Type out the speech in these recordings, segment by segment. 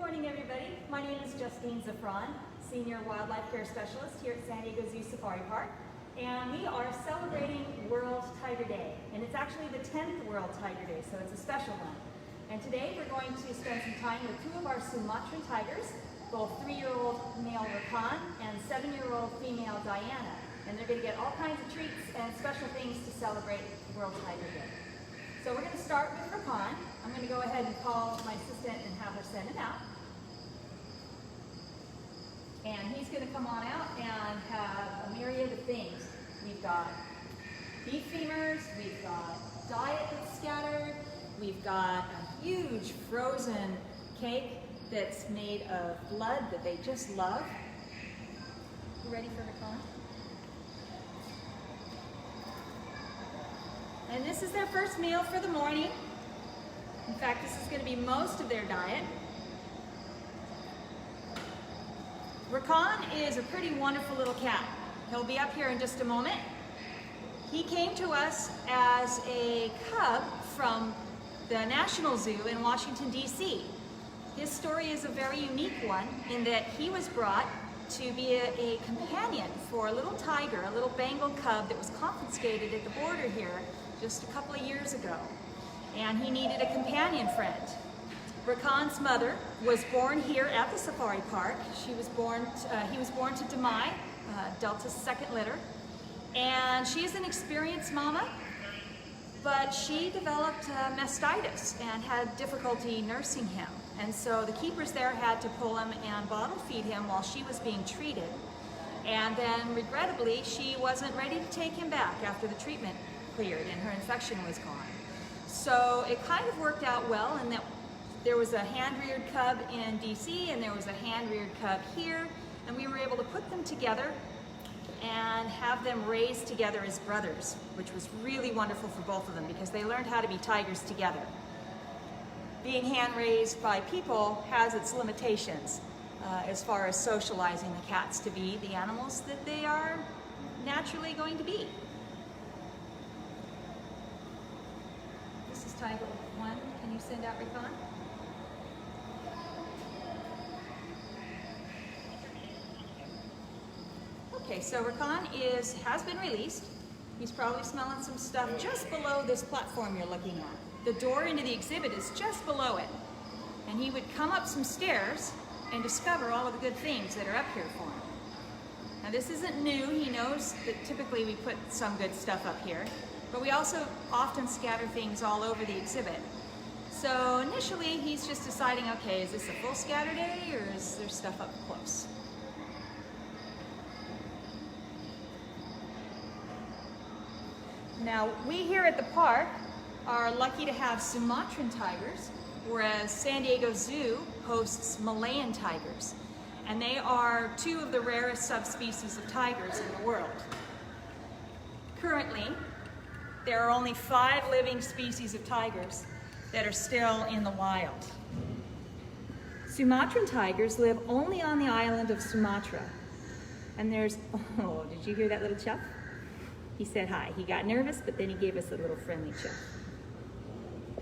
morning, everybody. My name is Justine Senior Wildlife Care Specialist here at San Diego Zoo Safari Park. And we are celebrating World Tiger Day. And it's actually the 10th World Tiger Day, so it's a special one. And today we're going to spend some time with two of our Sumatran Tigers, both 3-year-old male Rakan and 7-year-old female Diana. And they're going to get all kinds of treats and special things to celebrate World Tiger Day. So we're going to start with Rakan. I'm going to go ahead and call my assistant and have her send him out. And he's going to come on out and have a myriad of things. We've got beef femurs, we've got diet that's scattered, we've got a huge frozen cake that's made of blood that they just love. You ready for Rakan? And this is their first meal for the morning. In fact, this is going to be most of their diet. Rakan is a pretty wonderful little cat. He'll be up here in just a moment. He came to us as a cub from the National Zoo in Washington, D.C. His story is a very unique one in that he was brought to be a companion for a little tiger, a little Bengal cub that was confiscated at the border here just a couple of years ago. And he needed a companion friend. Rakan's mother was born here at the safari park. He was born to Demai, Delta's second litter. And she's an experienced mama, but she developed mastitis and had difficulty nursing him. And so the keepers there had to pull him and bottle feed him while she was being treated. And then regrettably, she wasn't ready to take him back after the treatment cleared and her infection was gone. So it kind of worked out well in that there was a hand-reared cub in DC and there was a hand-reared cub here, and we were able to put them together and have them raised together as brothers, which was really wonderful for both of them because they learned how to be tigers together. Being hand-raised by people has its limitations as far as socializing the cats to be the animals that they are naturally going to be. This is Tiger 1. Can you send out Rakan? Okay, so Rakan has been released. He's probably smelling some stuff just below this platform you're looking at. The door into the exhibit is just below it. And he would come up some stairs and discover all of the good things that are up here for him. Now this isn't new. He knows that typically we put some good stuff up here, but we also often scatter things all over the exhibit. So initially he's just deciding, okay, is this a full scatter day or is there stuff up close? Now, we here at the park are lucky to have Sumatran tigers, whereas San Diego Zoo hosts Malayan tigers. And they are two of the rarest subspecies of tigers in the world. Currently, there are only 5 living species of tigers that are still in the wild. Sumatran tigers live only on the island of Sumatra. And there's, oh, did you hear that little chuff? He said hi. He got nervous, but then he gave us a little friendly chuff.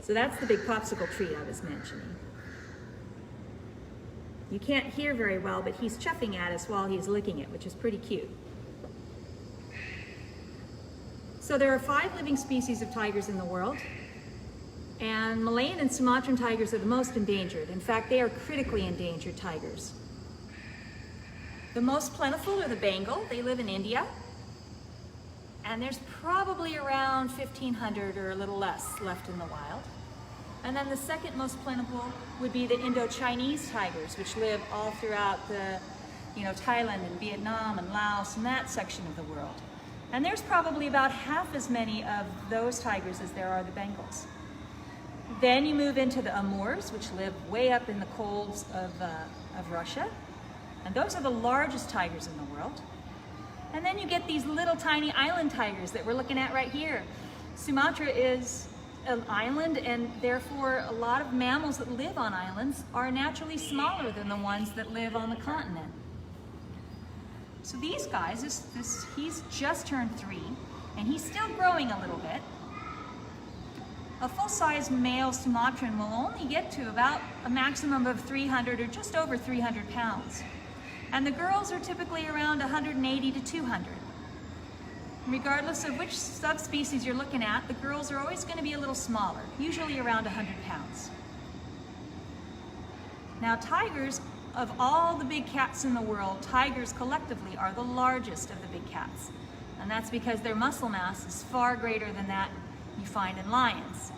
So that's the big popsicle treat I was mentioning. You can't hear very well, but he's chuffing at us while he's licking it, which is pretty cute. So there are 5 living species of tigers in the world, and Malayan and Sumatran tigers are the most endangered. In fact, they are critically endangered tigers. The most plentiful are the Bengal. They live in India. And there's probably around 1,500 or a little less left in the wild. And then the second most plentiful would be the Indo-Chinese tigers, which live all throughout the, Thailand and Vietnam and Laos and that section of the world. And there's probably about half as many of those tigers as there are the Bengals. Then you move into the Amurs, which live way up in the colds of Russia. And those are the largest tigers in the world. And then you get these little tiny island tigers that we're looking at right here. Sumatra is an island, and therefore a lot of mammals that live on islands are naturally smaller than the ones that live on the continent. So these guys, he's just turned 3, and he's still growing a little bit. A full-size male Sumatran will only get to about a maximum of 300 or just over 300 pounds. And the girls are typically around 180 to 200. Regardless of which subspecies you're looking at, the girls are always going to be a little smaller, usually around 100 pounds. Now, tigers, of all the big cats in the world, tigers collectively are the largest of the big cats. And that's because their muscle mass is far greater than that you find in lions.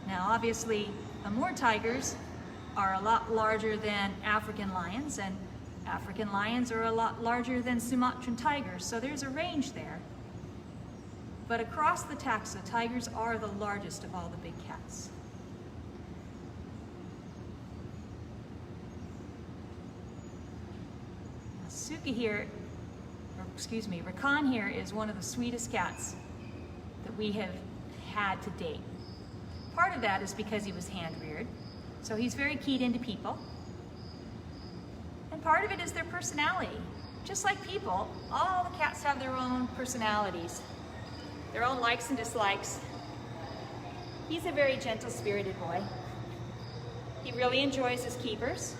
Now, obviously, Amur tigers are a lot larger than African lions, and African lions are a lot larger than Sumatran tigers, so there's a range there. But across the taxa, tigers are the largest of all the big cats. Suki here, or excuse me, Rakan here is one of the sweetest cats that we have had to date. Part of that is because he was hand-reared, so he's very keyed into people. And part of it is their personality. Just like people, all the cats have their own personalities, their own likes and dislikes. He's a very gentle-spirited boy. He really enjoys his keepers.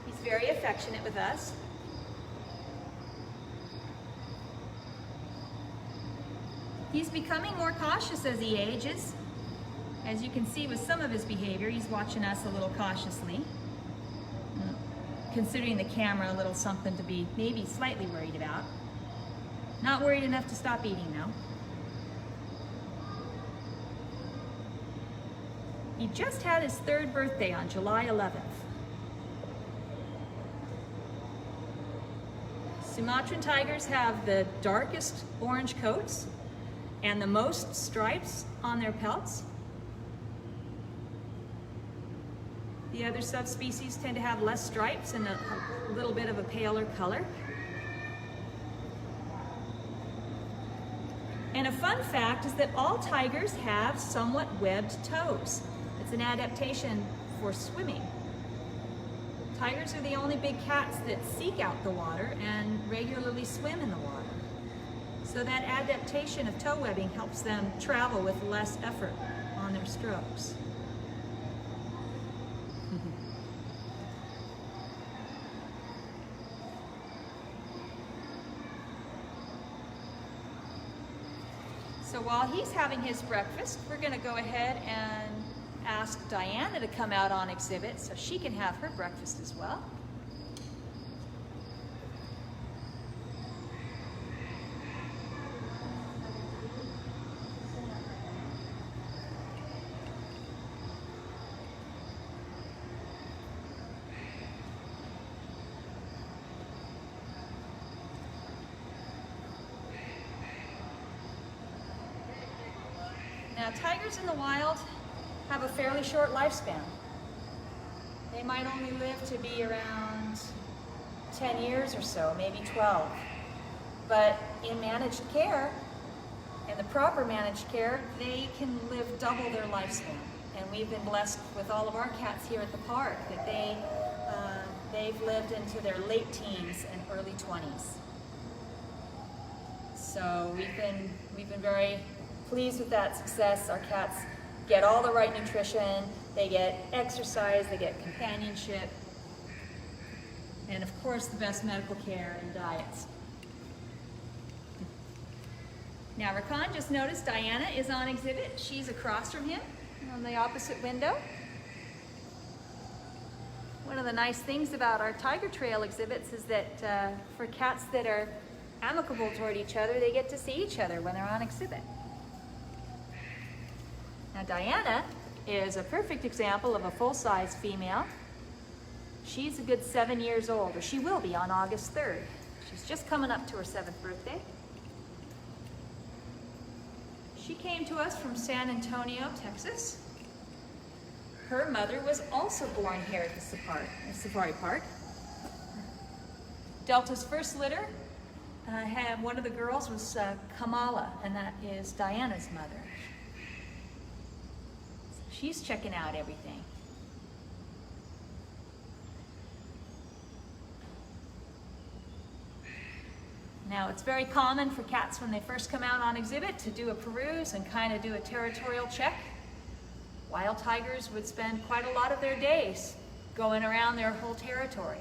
He's very affectionate with us. He's becoming more cautious as he ages. As you can see with some of his behavior, he's watching us a little cautiously. Considering the camera a little something to be maybe slightly worried about. Not worried enough to stop eating though. He just had his 3rd birthday on July 11th. Sumatran tigers have the darkest orange coats and the most stripes on their pelts. The other subspecies tend to have less stripes and a little bit of a paler color. And a fun fact is that all tigers have somewhat webbed toes. It's an adaptation for swimming. Tigers are the only big cats that seek out the water and regularly swim in the water. So that adaptation of toe webbing helps them travel with less effort on their strokes. So while he's having his breakfast, we're going to go ahead and ask Diana to come out on exhibit so she can have her breakfast as well. Now, tigers in the wild have a fairly short lifespan. They might only live to be around 10 years or so, maybe 12. But in managed care, in the proper managed care, they can live double their lifespan. And we've been blessed with all of our cats here at the park that they've lived into their late teens and early 20s. So we've been very pleased with that success. Our cats get all the right nutrition, they get exercise, they get companionship, and of course the best medical care and diets. Now Rakan just noticed Diana is on exhibit. She's across from him on the opposite window. One of the nice things about our Tiger Trail exhibits is that for cats that are amicable toward each other, they get to see each other when they're on exhibit. Now Diana is a perfect example of a full-size female. She's a good 7 years old, or she will be on August 3rd. She's just coming up to her 7th birthday. She came to us from San Antonio, Texas. Her mother was also born here at the Safari Park. Delta's first litter had one of the girls was Kamala, and that is Diana's mother. She's checking out everything. Now, it's very common for cats when they first come out on exhibit to do a peruse and kind of do a territorial check. Wild tigers would spend quite a lot of their days going around their whole territory.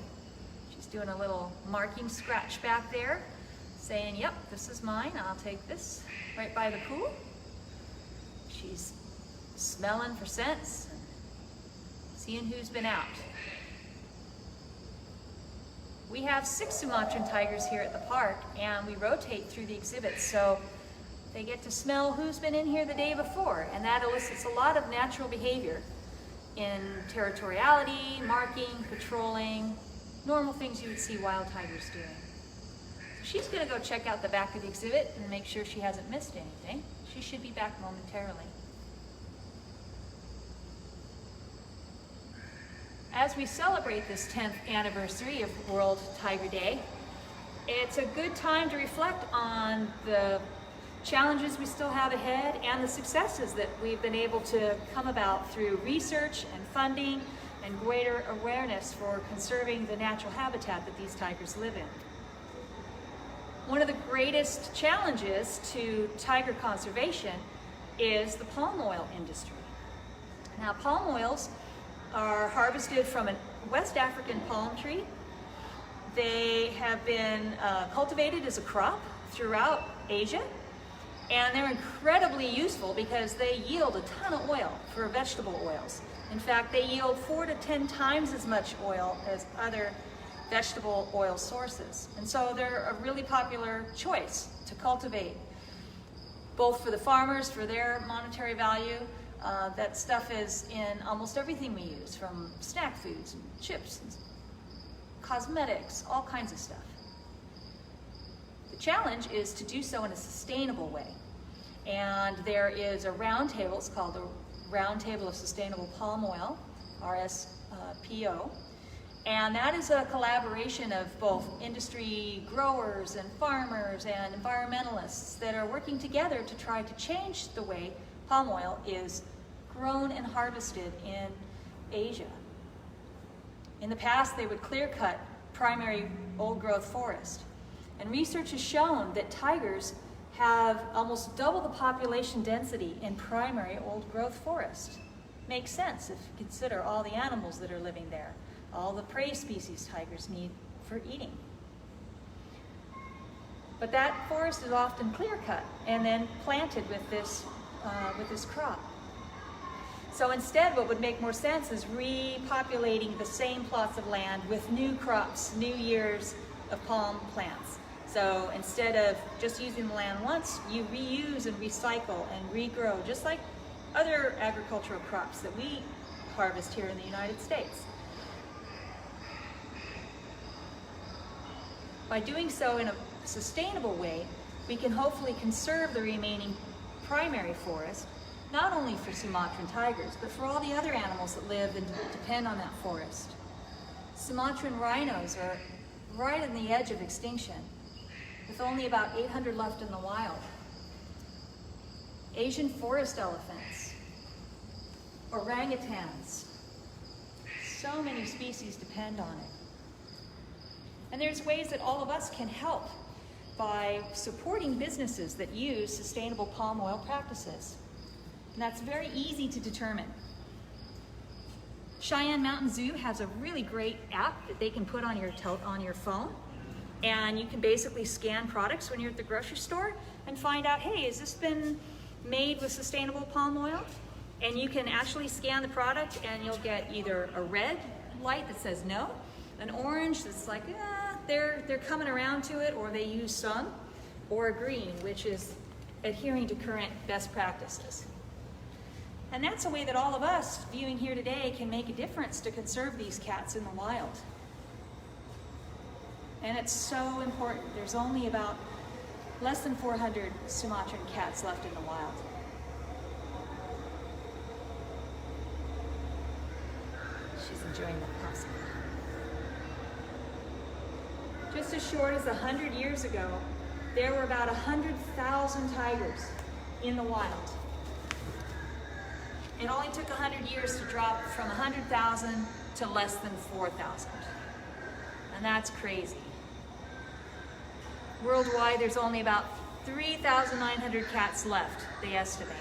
She's doing a little marking scratch back there, saying, yep, this is mine, I'll take this, right by the pool. She's smelling for scents, seeing who's been out. We have 6 Sumatran tigers here at the park, and we rotate through the exhibits, so they get to smell who's been in here the day before, and that elicits a lot of natural behavior in territoriality, marking, patrolling, normal things you would see wild tigers doing. So she's going to go check out the back of the exhibit and make sure she hasn't missed anything. She should be back momentarily. As we celebrate this 10th anniversary of World Tiger Day, it's a good time to reflect on the challenges we still have ahead and the successes that we've been able to come about through research and funding and greater awareness for conserving the natural habitat that these tigers live in. One of the greatest challenges to tiger conservation is the palm oil industry. Now, palm oils are harvested from a West African palm tree. They have been cultivated as a crop throughout Asia, and they're incredibly useful because they yield a ton of oil for vegetable oils. In fact, they yield 4 to 10 times as much oil as other vegetable oil sources. And so they're a really popular choice to cultivate, both for the farmers, for their monetary value. That stuff is in almost everything we use, from snack foods and chips and cosmetics, all kinds of stuff. The challenge is to do so in a sustainable way. And there is a roundtable, it's called the Roundtable of Sustainable Palm Oil, RSPO. And that is a collaboration of both industry growers and farmers and environmentalists that are working together to try to change the way palm oil is grown and harvested in Asia. In the past, they would clear cut primary old growth forest. And research has shown that tigers have almost double the population density in primary old growth forest. Makes sense if you consider all the animals that are living there, all the prey species tigers need for eating. But that forest is often clear cut and then planted with this crop. So instead, what would make more sense is repopulating the same plots of land with new crops, new years of palm plants. So instead of just using the land once, you reuse and recycle and regrow, just like other agricultural crops that we harvest here in the United States. By doing so in a sustainable way, we can hopefully conserve the remaining primary forest, not only for Sumatran tigers, but for all the other animals that live and depend on that forest. Sumatran rhinos are right on the edge of extinction, with only about 800 left in the wild. Asian forest elephants, orangutans, so many species depend on it. And there's ways that all of us can help by supporting businesses that use sustainable palm oil practices. And that's very easy to determine. Cheyenne Mountain Zoo has a really great app that they can put on your phone, and you can basically scan products when you're at the grocery store and find out, hey, has this been made with sustainable palm oil? And you can actually scan the product and you'll get either a red light that says no, an orange that's like, they're coming around to it, or they use some, or a green, which is adhering to current best practices. And that's a way that all of us viewing here today can make a difference to conserve these cats in the wild. And it's so important. There's only about less than 400 Sumatran cats left in the wild. She's enjoying the possum. Just as short as 100 years ago, there were about 100,000 tigers in the wild. It only took 100 years to drop from 100,000 to less than 4,000. And that's crazy. Worldwide, there's only about 3,900 cats left, they estimate.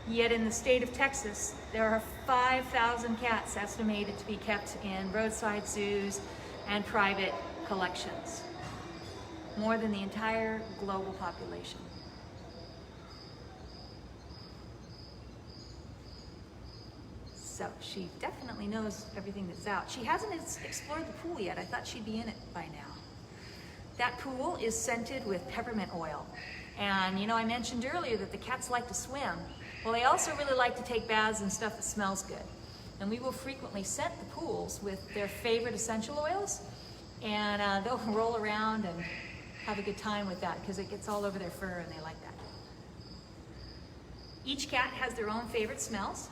Yet in the state of Texas, there are 5,000 cats estimated to be kept in roadside zoos and private collections. More than the entire global population. So she definitely knows everything that's out. She hasn't explored the pool yet. I thought she'd be in it by now. That pool is scented with peppermint oil. And you know, I mentioned earlier that the cats like to swim. Well, they also really like to take baths and stuff that smells good. And we will frequently scent the pools with their favorite essential oils. And they'll roll around and have a good time with that because it gets all over their fur and they like that. Each cat has their own favorite smells.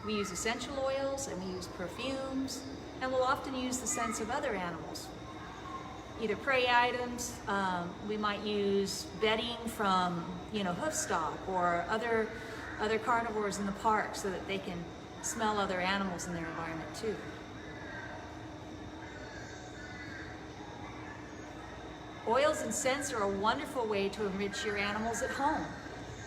We use essential oils and we use perfumes, and we'll often use the scents of other animals. Either prey items, we might use bedding from, you know, hoofstock or other carnivores in the park so that they can smell other animals in their environment too. Oils and scents are a wonderful way to enrich your animals at home.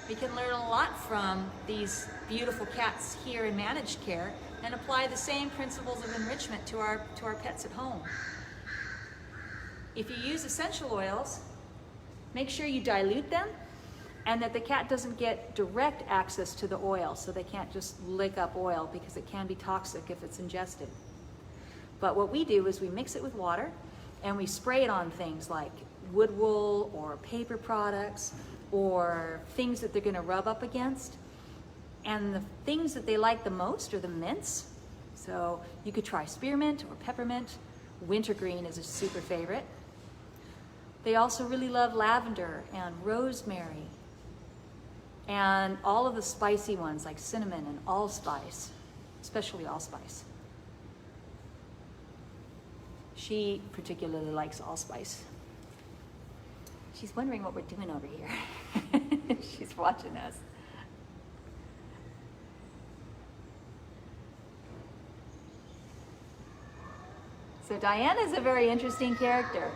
We can learn a lot from these beautiful cats here in managed care and apply the same principles of enrichment to our pets at home. If you use essential oils, make sure you dilute them and that the cat doesn't get direct access to the oil, so they can't just lick up oil because it can be toxic if it's ingested. But what we do is we mix it with water and we spray it on things like wood wool or paper products or things that they're going to rub up against. And the things that they like the most are the mints. So you could try spearmint or peppermint. Wintergreen is a super favorite. They also really love lavender and rosemary and all of the spicy ones like cinnamon and allspice, especially allspice. She particularly likes allspice. She's wondering what we're doing over here. She's watching us. So Diana's a very interesting character.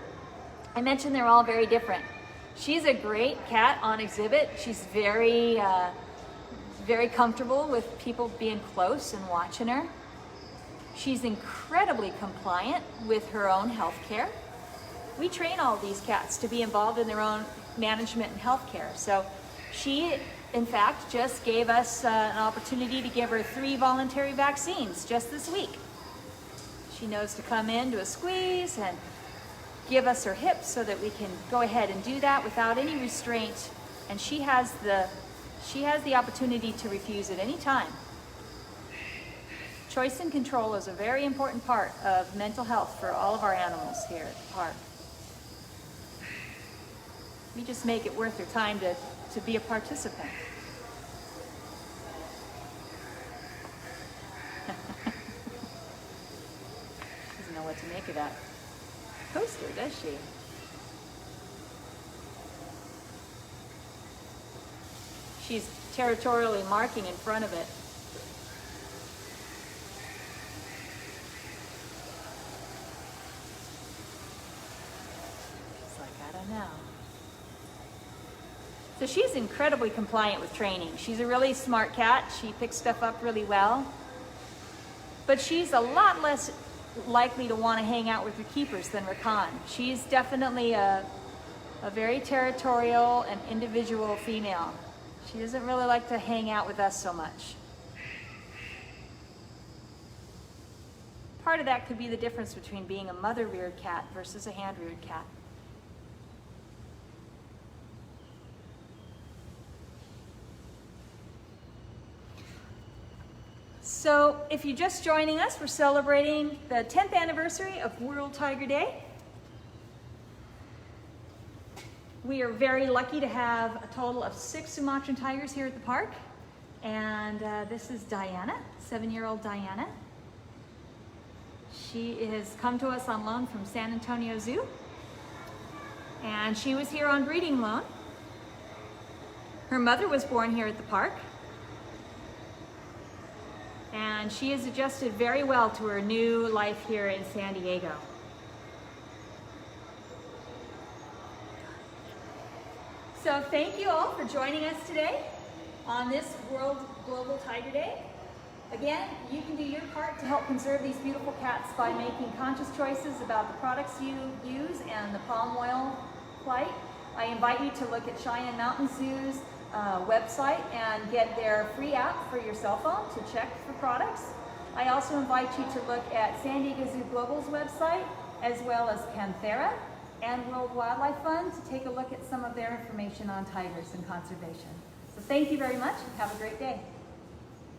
I mentioned they're all very different. She's a great cat on exhibit. She's very comfortable with people being close and watching her. She's incredibly compliant with her own health care. We train all these cats to be involved in their own management and health care. So she, in fact, just gave us an opportunity to give her 3 voluntary vaccines just this week. She knows to come in, do a squeeze, and give us her hips so that we can go ahead and do that without any restraint. And she has the opportunity to refuse at any time. Choice and control is a very important part of mental health for all of our animals here at the park. We just make it worth her time to be a participant. Doesn't know what to make of that coaster, does she? She's territorially marking in front of it. She's like, I don't know. So she's incredibly compliant with training. She's a really smart cat. She picks stuff up really well. But she's a lot less likely to want to hang out with her keepers than Rakan. She's definitely a very territorial and individual female. She doesn't really like to hang out with us so much. Part of that could be the difference between being a mother-reared cat versus a hand-reared cat. So if you're just joining us, we're celebrating the 10th anniversary of World Tiger Day. We are very lucky to have a total of 6 Sumatran Tigers here at the park. And this is Diana, 7-year-old Diana. She has come to us on loan from San Antonio Zoo. And she was here on breeding loan. Her mother was born here at the park. And she has adjusted very well to her new life here in San Diego. So thank you all for joining us today on this World Global Tiger Day. Again, you can do your part to help conserve these beautiful cats by making conscious choices about the products you use and the palm oil plight. I invite you to look at Cheyenne Mountain Zoo's website and get their free app for your cell phone to check for products. I also invite you to look at San Diego Zoo Global's website, as well as Panthera and World Wildlife Fund, to take a look at some of their information on tigers and conservation. So thank you very much and have a great day.